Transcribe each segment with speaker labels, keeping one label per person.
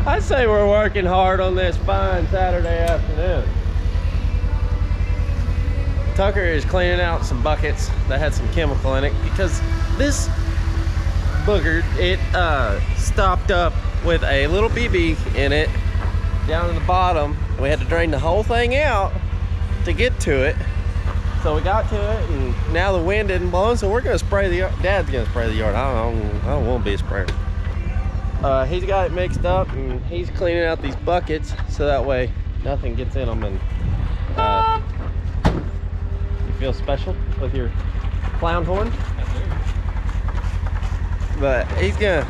Speaker 1: I say we're working hard on this fine Saturday afternoon. Tucker is cleaning out some buckets that had some chemical in it because this booger, it stopped up with a little BB in it down in the bottom. We had to drain the whole thing out to get to it. So we got to it, and now the wind isn't blowing, so we're gonna spray the yard. Dad's gonna spray the yard. I don't want to be a sprayer. He's got it mixed up, and he's cleaning out these buckets so that way nothing gets in them, and you feel special with your clown horn. But he's gonna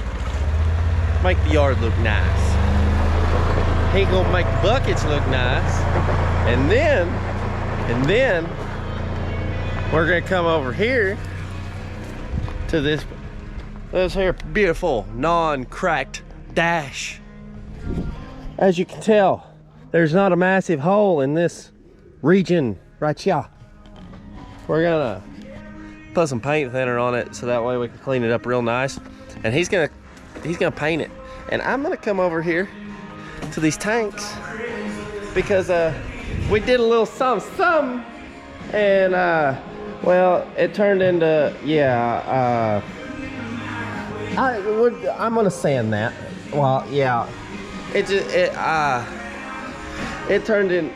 Speaker 1: make the yard look nice. He's gonna make the buckets look nice, and then we're gonna come over here to this here beautiful non-cracked dash. As you can tell, there's not a massive hole in this region right here. We're gonna put some paint thinner on it so that way we can clean it up real nice. And he's gonna paint it. And I'm gonna come over here to these tanks because we did a little something, and well, it turned into, yeah, I'm gonna sand that. Well, yeah, it turned in,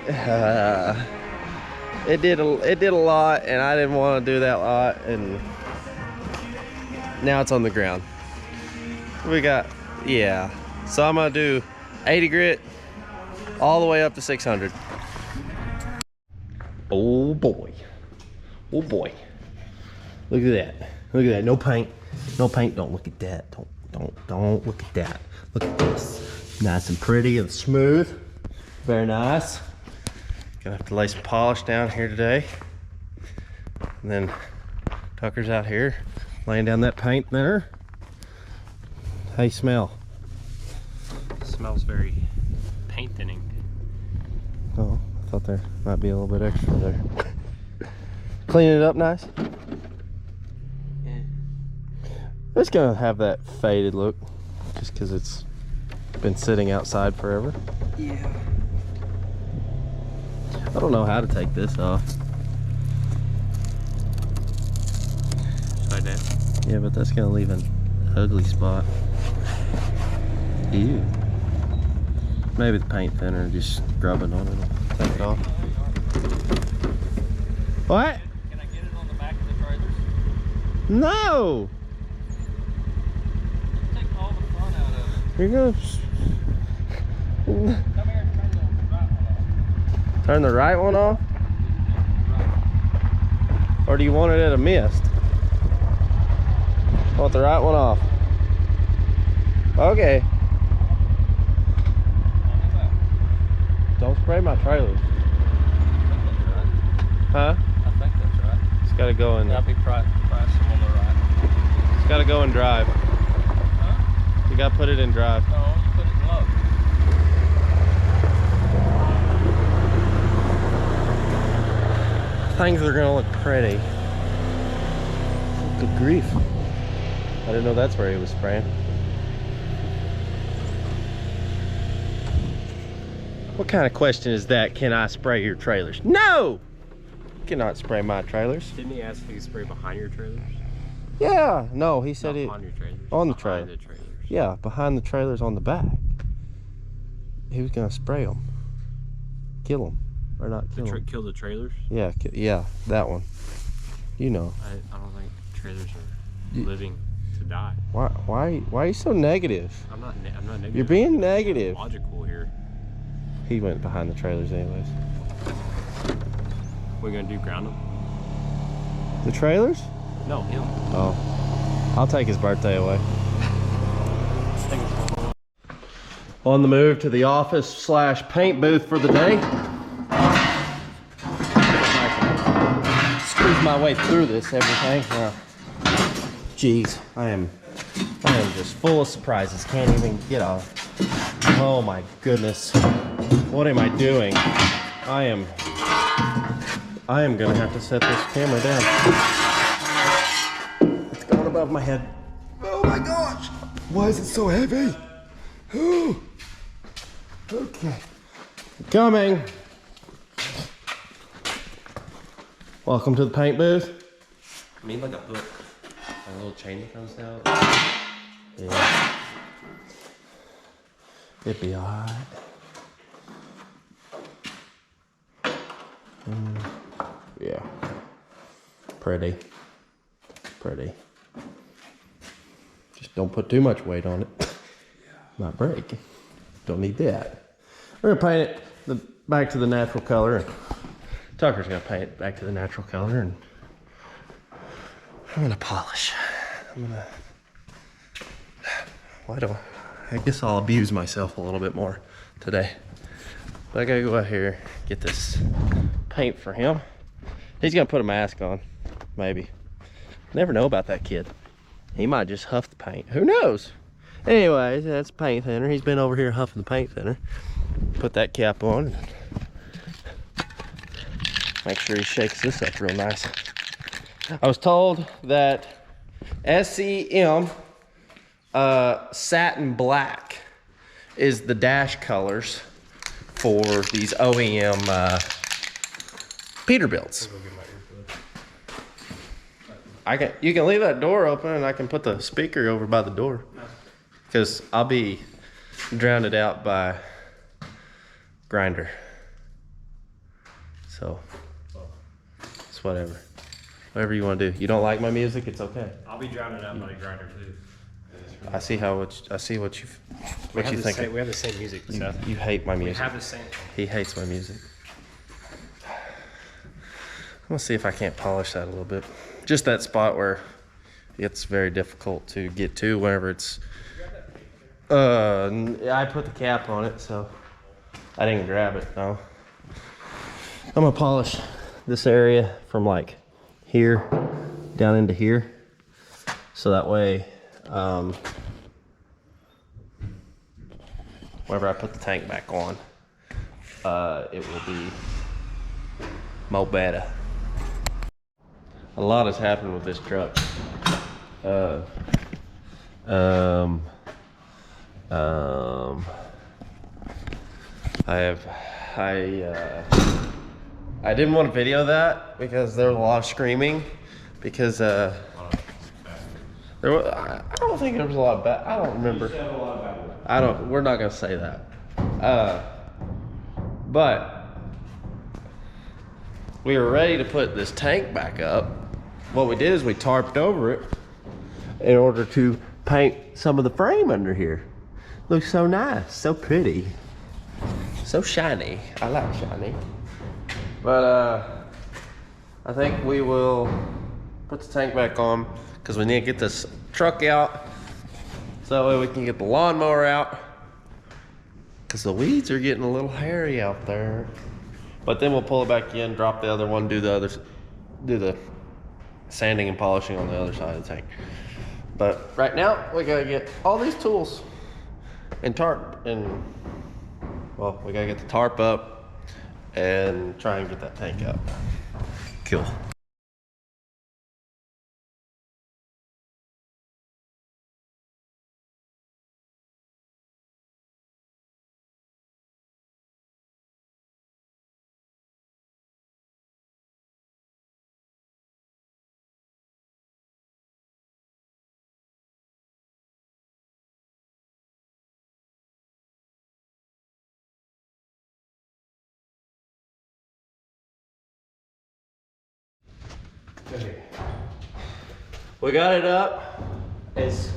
Speaker 1: it did a lot, and I didn't want to do that lot, and now it's on the ground. We got, yeah, so I'm gonna do 80 grit all the way up to 600. Oh boy, oh boy, look at that, look at that. No paint, no paint. Don't look at that. Don't look at that. Look at this, nice and pretty and smooth. Very nice. Gonna have to lay some polish down here today. And then Tucker's out here laying down that paint thinner. How you smell?
Speaker 2: It smells very paint thinning.
Speaker 1: Oh, I thought there might be a little bit extra there. Clean it up nice.
Speaker 2: Yeah.
Speaker 1: It's gonna have that faded look just because it's been sitting outside forever.
Speaker 2: Yeah.
Speaker 1: I don't know how to take this off.
Speaker 2: Right there.
Speaker 1: Yeah, but that's gonna leave an ugly spot. Ew. Maybe the paint thinner just scrubbing on it will take it off. What?
Speaker 2: Can I get it on the back of the trailers?
Speaker 1: No!
Speaker 2: Take all the fun out of it.
Speaker 1: You're gonna
Speaker 2: Come here and turn the right one
Speaker 1: turn the right one
Speaker 2: off.
Speaker 1: off? Or do you want it at a mist? Want the right one off? Okay. Don't spray my trailers. Huh?
Speaker 2: I think that's right.
Speaker 1: It's gotta go in.
Speaker 2: I'll be pricing on the right.
Speaker 1: It's gotta go in drive.
Speaker 2: Huh?
Speaker 1: You gotta put it in drive.
Speaker 2: No, you put it in low.
Speaker 1: Things are gonna look pretty. Good grief. I didn't know that's where he was spraying. What kind of question is that? Can I spray your trailers? No! You cannot spray my trailers.
Speaker 2: Didn't he ask if he could spray behind your trailers?
Speaker 1: Yeah, no, he said
Speaker 2: Not
Speaker 1: it
Speaker 2: on your trailers.
Speaker 1: on the
Speaker 2: behind
Speaker 1: trailer.
Speaker 2: the trailers.
Speaker 1: Yeah, behind the trailers on the back. He was gonna spray them. Kill them. Or not kill them.
Speaker 2: Kill the trailers?
Speaker 1: Yeah, yeah, that one. You know.
Speaker 2: I don't think trailers are living to die.
Speaker 1: Why are you so negative?
Speaker 2: I'm not negative.
Speaker 1: You're being negative.
Speaker 2: Logical here.
Speaker 1: He went behind the trailers anyways.
Speaker 2: We're gonna do ground them?
Speaker 1: The trailers?
Speaker 2: No, him.
Speaker 1: Oh. I'll take his birthday away. On the move to the office / paint booth for the day. Squeeze my way through this everything. Jeez, I am just full of surprises. Can't even get off. Oh my goodness. What am I doing? I am gonna have to set this camera down. It's going above my head. Oh my gosh! Why is it so heavy? Ooh. Okay. Coming. Welcome to the paint booth. I mean, like a book. A little chain that comes out. Yeah. It'd be alright. Yeah. Pretty. Pretty. Just don't put too much weight on it. Might break. Don't need that. We're gonna paint it back to the natural color. Tucker's gonna paint it back to the natural color, and I'm gonna polish. I guess I'll abuse myself a little bit more today. But I gotta go out here, get this paint for him. He's gonna put a mask on, maybe. Never know about that kid. He might just huff the paint. Who knows? Anyways, that's paint thinner. He's been over here huffing the paint thinner. Put that cap on. Make sure he shakes this up real nice. I was told that SEM satin black is the dash colors for these OEM Peterbilts. You can leave that door open, and I can put the speaker over by the door, because I'll be drowned out by Grinder. So it's whatever. Whatever you want to do. You don't like my music, it's okay.
Speaker 2: I'll be drowning out by Grinder too.
Speaker 1: I see what you think.
Speaker 2: We have the same music. Seth.
Speaker 1: You hate my
Speaker 2: We
Speaker 1: music.
Speaker 2: have the same.
Speaker 1: He hates my music. I'm gonna see if I can't polish that a little bit. Just that spot where it's very difficult to get to whenever it's. I put the cap on it, so I didn't grab it. No. I'm gonna polish this area from like here down into here, so that way, whenever I put the tank back on, it will be mo better. A lot has happened with this truck. I didn't want to video that because there was a lot of screaming, because I don't think there was a lot of bad. I don't remember. We're not gonna say that. But we were ready to put this tank back up. What we did is we tarped over it in order to paint some of the frame under here. Looks so nice, so pretty, so shiny. I like shiny. But I think we will put the tank back on, because we need to get this truck out so that way we can get the lawnmower out, because the weeds are getting a little hairy out there. But then we'll pull it back in, drop the other one, do the sanding and polishing on the other side of the tank. But right now we gotta get all these tools and tarp, and well, we gotta get the tarp up and try and get that tank up. Cool. Okay. We got it up. It's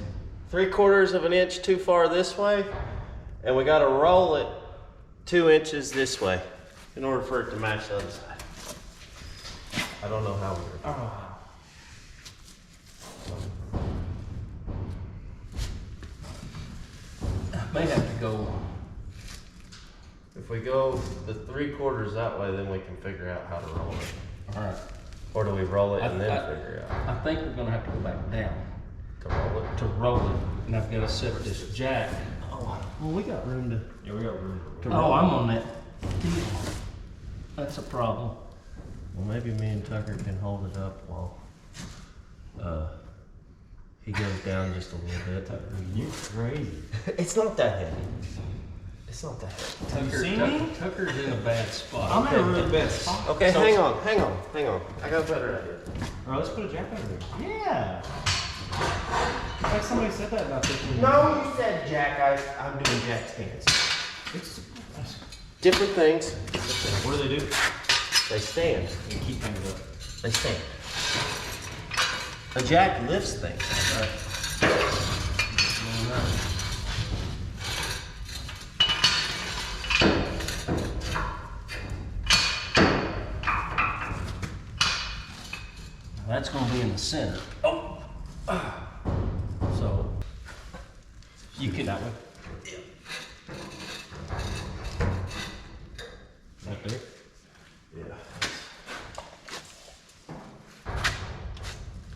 Speaker 1: 3/4 of an inch too far this way, and we got to roll it 2 inches this way in order for it to match the other side. I don't know how we're gonna do it. May have to go. If we go the 3/4 that way, then we can figure out how to roll it.
Speaker 3: All right.
Speaker 1: Or do we roll it and then figure it out?
Speaker 3: I think we're gonna have to go back down
Speaker 1: To roll it?
Speaker 3: to roll it, and I've gotta set this jack.
Speaker 1: Oh, well, we got room to.
Speaker 2: Yeah, we got room.
Speaker 3: Oh, I'm on that. That's a problem.
Speaker 1: Well, maybe me and Tucker can hold it up while he goes down just a little bit.
Speaker 2: You crazy.
Speaker 1: It's not that heavy. It's It's not that heavy.
Speaker 4: Tucker's in a bad spot.
Speaker 3: I'm in a really bad spot.
Speaker 1: Okay, hang on. I got a better idea.
Speaker 3: Alright, let's put a jack over there. Yeah. Like somebody said that about 15 minutes.
Speaker 1: No, you said jack. I'm doing jack stands.
Speaker 3: It's
Speaker 1: Different things.
Speaker 3: what do they do?
Speaker 1: They stand.
Speaker 3: They keep things up.
Speaker 1: They stand. A jack lifts things.
Speaker 4: That's gonna be in the center. Oh! So, you can.
Speaker 3: That way? Right there?
Speaker 1: Yeah.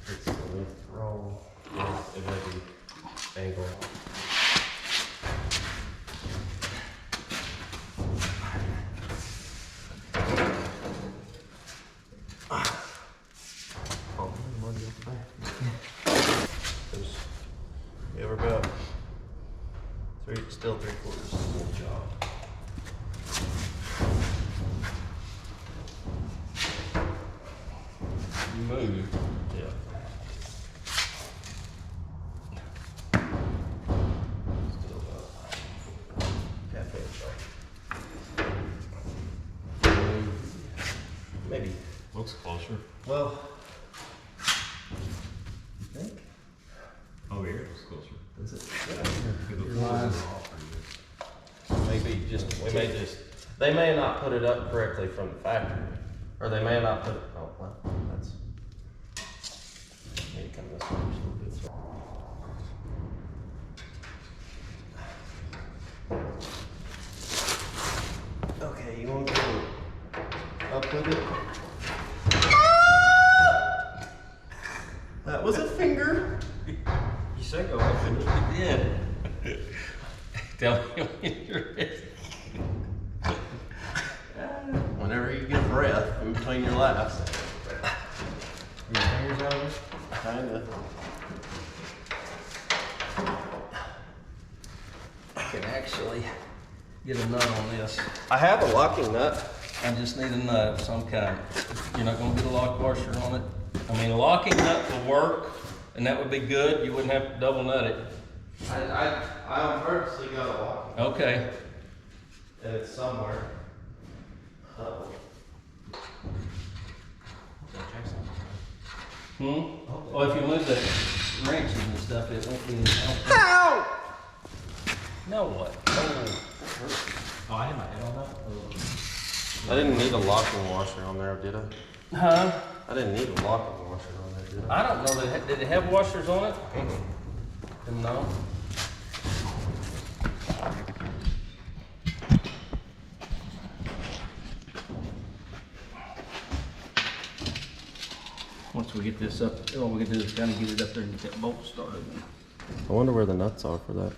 Speaker 1: It's a lift roll. It's a heavy angle. Yeah, we're about still 3/4 of the whole job.
Speaker 4: Move.
Speaker 1: Yeah. Still about half inch off. Maybe.
Speaker 2: Looks closer.
Speaker 1: Well, you think?
Speaker 2: Oh, here it looks closer.
Speaker 1: Is it?
Speaker 2: Yeah.
Speaker 1: Maybe just, they may not put it up correctly from the factory. Or they may not put it, oh, well, that's. Maybe come this way just a little bit. Okay, you want to go up with it? That was a finger.
Speaker 3: You said go up.
Speaker 4: Yeah. Tell me when you're ready.
Speaker 1: Whenever you get a breath in between your laughs.
Speaker 3: Your fingers out of it?
Speaker 1: Kinda.
Speaker 4: I can actually get a nut on this.
Speaker 1: I have a locking nut.
Speaker 4: I just need a nut of some kind. You're not gonna get a lock washer on it. I mean, a locking nut will work, and that would be good. You wouldn't have to double nut it.
Speaker 1: I on purposely got a locking nut.
Speaker 4: Okay.
Speaker 1: And it's somewhere. Oh.
Speaker 4: Well, if you move the wrenches and stuff, it won't be.
Speaker 1: Ow!
Speaker 4: Now what?
Speaker 3: Oh, I had my head on that.
Speaker 1: I didn't need a locking washer on there, did I?
Speaker 4: Huh?
Speaker 1: I didn't need a locking washer on there, did I?
Speaker 4: I don't know. Did it have washers on it? No. Once we get this up, all we can do is kind of get it up there and get that bolt started.
Speaker 1: I wonder where the nuts are for that.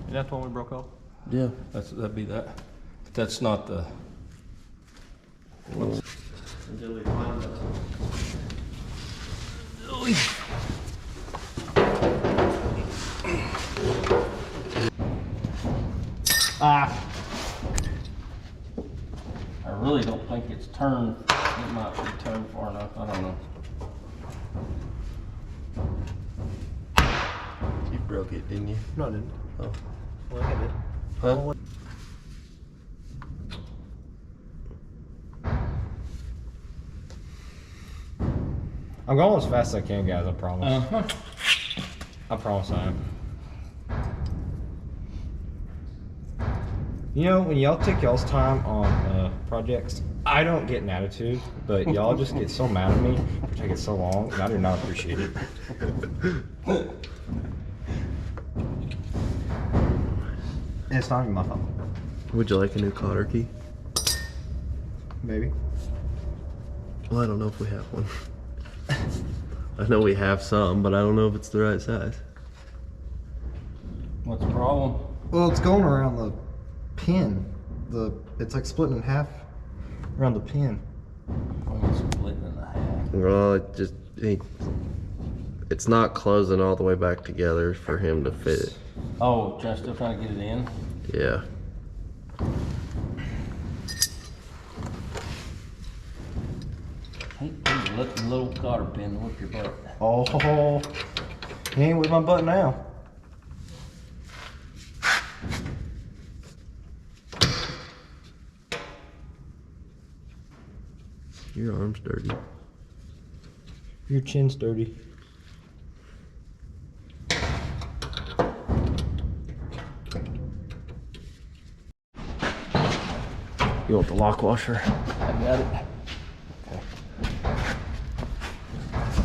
Speaker 3: Is that the one we broke off?
Speaker 1: Yeah.
Speaker 4: That'd be that. But that's not the.
Speaker 1: Until we find that.
Speaker 3: Ah.
Speaker 4: I really don't think it's turned. It might be turned far enough. I don't know.
Speaker 1: You broke it, didn't you?
Speaker 3: No, I didn't.
Speaker 1: Oh.
Speaker 3: Well, I did.
Speaker 1: Huh?
Speaker 3: I'm going as fast as I can, guys. I promise.
Speaker 4: Uh-huh.
Speaker 3: I promise I am. You know, when y'all take y'all's time on projects, I don't get an attitude, but y'all just get so mad at me for taking so long, and I do not appreciate it. And it's not even my fault.
Speaker 1: Would you like a new cotter key?
Speaker 3: Maybe.
Speaker 1: Well, I don't know if we have one. I know we have some, but I don't know if it's the right size.
Speaker 4: What's the problem?
Speaker 5: Well, it's going around the pin. It's like splitting in half around the pin.
Speaker 4: Well, it's splitting in half.
Speaker 1: Well, it just it's not closing all the way back together for him to fit it.
Speaker 4: Oh, still trying to get it in?
Speaker 1: Yeah.
Speaker 4: Hey, look, the little cotter pin to whip your butt.
Speaker 3: Oh, he ain't with my butt now.
Speaker 1: Your arm's dirty.
Speaker 3: Your chin's dirty.
Speaker 1: You want the lock washer?
Speaker 4: I got it.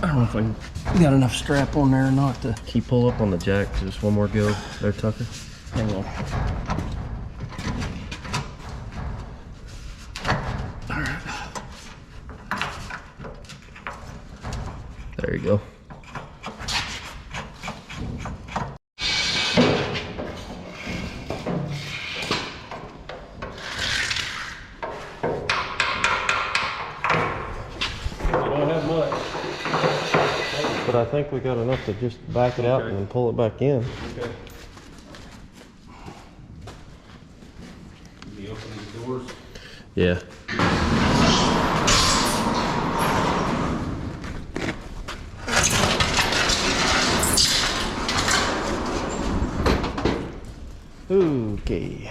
Speaker 4: I don't know if I got enough strap on there or not to.
Speaker 1: Can you pull up on the jack? Just one more go there, Tucker.
Speaker 4: Hang on.
Speaker 1: There you go.
Speaker 2: Don't have much.
Speaker 1: But I think we got enough to just back it out and then pull it back in.
Speaker 2: Okay.
Speaker 4: You open these doors.
Speaker 1: Yeah. Okay.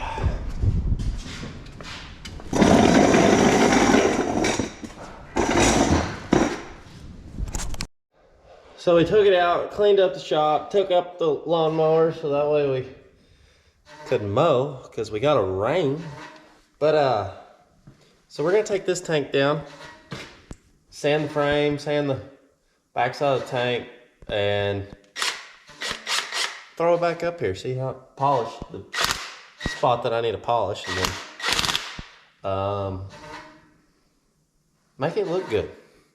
Speaker 1: So we took it out, cleaned up the shop, took up the lawnmower so that way we couldn't mow because we got a rain. But so we're gonna take this tank down, sand the frame, sand the backside of the tank, and throw it back up here. See how polish the spot that I need to polish, and then make it look good.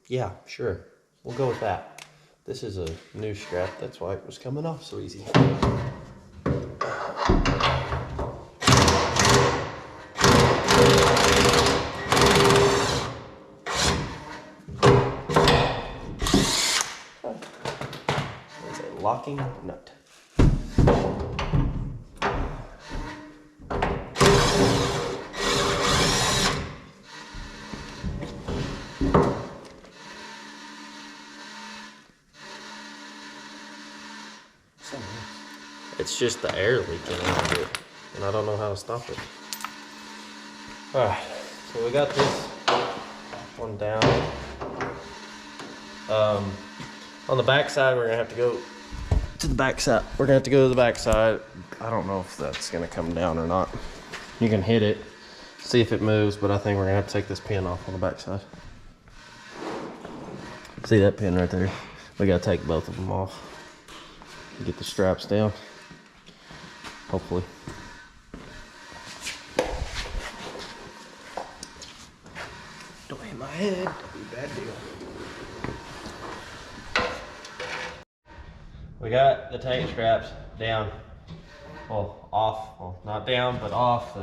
Speaker 1: Yeah, sure, we'll go with that. This is a new strap, that's why it was coming off so easy. It's a locking nut. It's just the air leaking out of it, and I don't know how to stop it. Alright, so we got this one down. On the back side, we're gonna have to go to the back side. We're gonna have to go to the back side. I don't know if that's gonna come down or not. You can hit it, see if it moves, but I think we're gonna have to take this pin off on the back side. See that pin right there? We gotta take both of them off. Get the straps down. Hopefully. Don't hit my head. That'd be a bad deal. We got the tank straps down. Well, off. Well, not down, but off.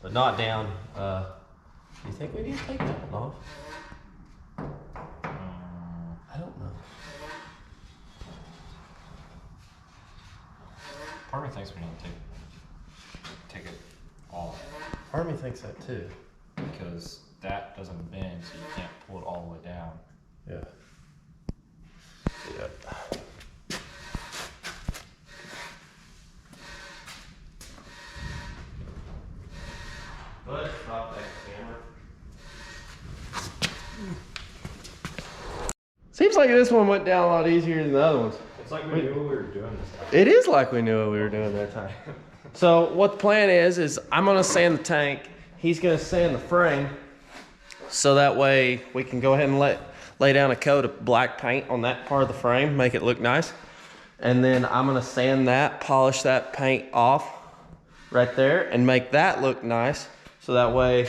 Speaker 1: But not down. You think we need to take that one off? I don't know.
Speaker 3: Part of me thinks we need to take it off
Speaker 1: Part of me thinks that too.
Speaker 3: because that doesn't bend, so you can't pull it all the way down.
Speaker 1: Yeah. Yeah. Let's stop that camera. Seems like this one went down a lot easier than the other ones.
Speaker 3: It's like we knew what we were doing this time.
Speaker 1: It is like we knew what we were doing that time. So what the plan is I'm gonna sand the tank. He's gonna sand the frame. So that way we can go ahead and lay down a coat of black paint on that part of the frame, make it look nice. And then I'm gonna sand that, polish that paint off right there and make that look nice. So that way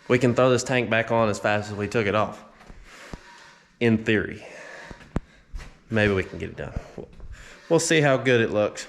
Speaker 1: we can throw this tank back on as fast as we took it off. In theory. Maybe we can get it done. We'll see how good it looks.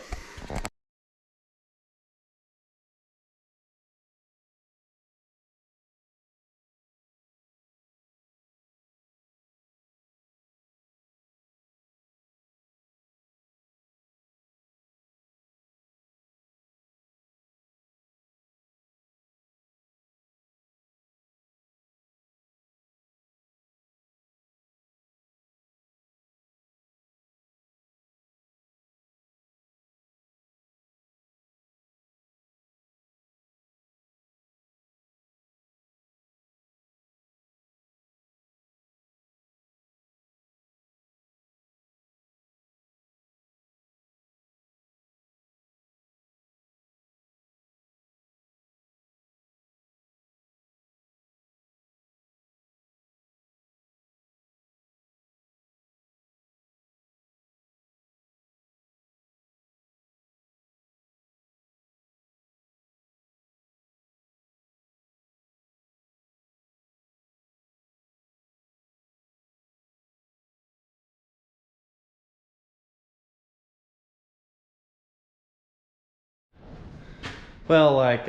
Speaker 1: Well, like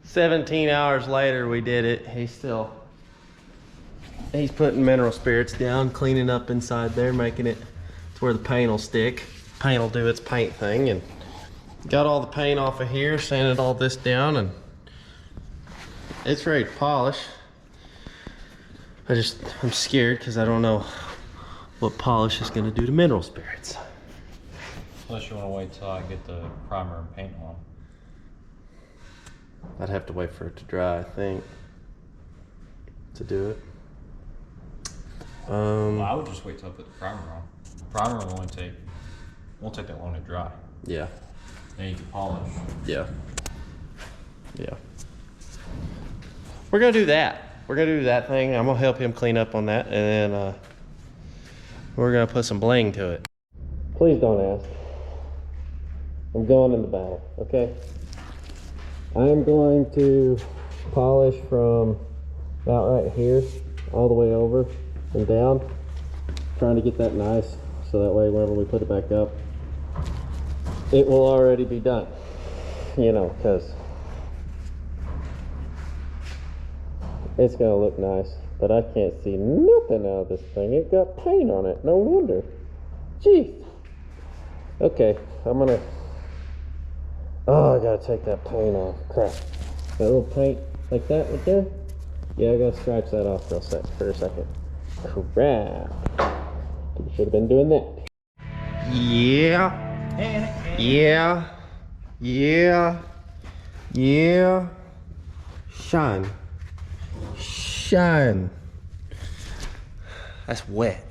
Speaker 1: 17 hours later we did it. He's putting mineral spirits down, cleaning up inside there, making it to where the paint will stick. Paint will do its paint thing, and got all the paint off of here, sanded all this down, and it's ready to polish. I'm scared because I don't know what polish is gonna do to mineral spirits.
Speaker 3: Unless you want to wait till I get the primer and paint on.
Speaker 1: I'd have to wait for it to dry, I think, to do it.
Speaker 3: Well, I would just wait till I put the primer on. Primer will won't take that long to dry.
Speaker 1: Yeah,
Speaker 3: Then you can polish.
Speaker 1: yeah, yeah. We're gonna do that. We're gonna do that thing. I'm gonna help him clean up on that, and then we're gonna put some bling to it. Please don't ask. I'm going into battle, okay? I'm going to polish from about right here all the way over and down, trying to get that nice so that way whenever we put it back up, it will already be done, you know, because it's gonna look nice, but I can't see nothing out of this thing. It got paint on it, no wonder. Jeez. Okay, I'm gonna, oh, I gotta take that paint off, crap. That little paint like that right there, yeah, I gotta scratch that off for a second. Crap. Should have been doing that. Yeah. Yeah. Yeah. Yeah. Shine. Shine. That's wet.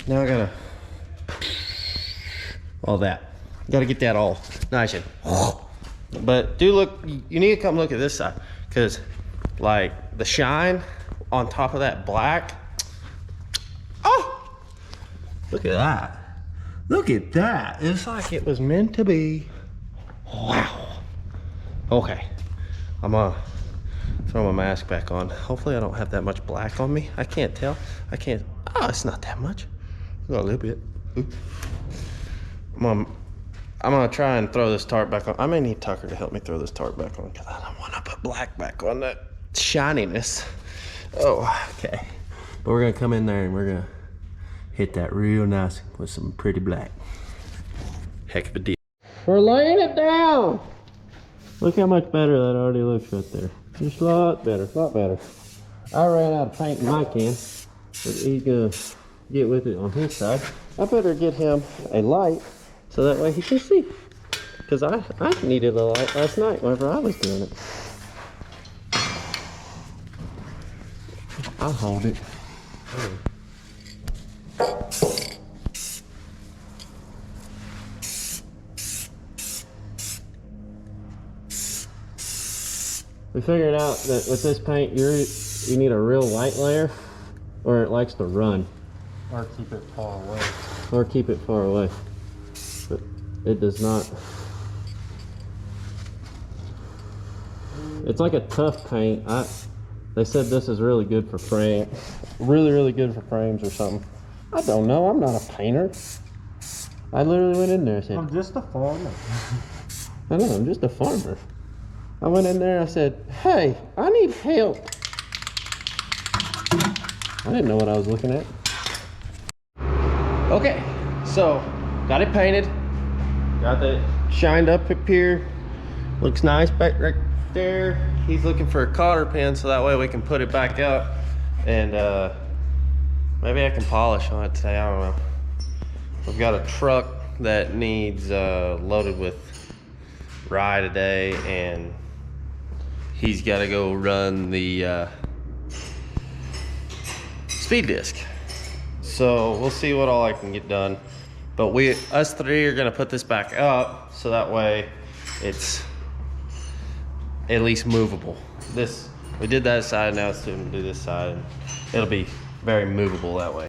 Speaker 1: Now I gotta, all that. Gotta get that all nice and, but do look, you need to come look at this side, because like the shine on top of that black, oh, look at that. Look at that. It's like it was meant to be. Wow. Okay, I'm gonna throw my mask back on. Hopefully I don't have that much black on me. I can't tell. I can't, oh, it's not that much. Got a little bit. Ooh. I'm gonna try and throw this tarp back on. I may need Tucker to help me throw this tarp back on because I don't want to put black back on that shininess. Oh, okay. But we're gonna come in there and we're gonna hit that real nice with some pretty black. Heck of a deal. We're laying it down. Look how much better that already looks right there. Just a lot better, a lot better. I ran out of paint in my can, but he's gonna get with it on his side. I better get him a light so that way he can see. Because I needed a light last night whenever I was doing it. I'll hold it. We figured out that with this paint, you need a real light layer, or it likes to run.
Speaker 3: Or keep it far away.
Speaker 1: Or keep it far away. But it does not. It's like a tough paint. They said this is really good for frame. Really good for frames or something. I don't know. I'm not a painter. I literally went in there and said,
Speaker 5: I'm just a farmer.
Speaker 1: I know, I'm just a farmer. I went in there and I said, hey, I need help. I didn't know what I was looking at. Okay, so got it painted. Got it shined up here. Looks nice back right there. He's looking for a cotter pin so that way we can put it back up. And maybe I can polish on it today, I don't know. We've got a truck that needs loaded with rye today, and he's got to go run the speed disc. So we'll see what all I can get done. But us three are gonna put this back up so that way it's at least movable. We did that side, now it's time to do this side. It'll be very movable that way.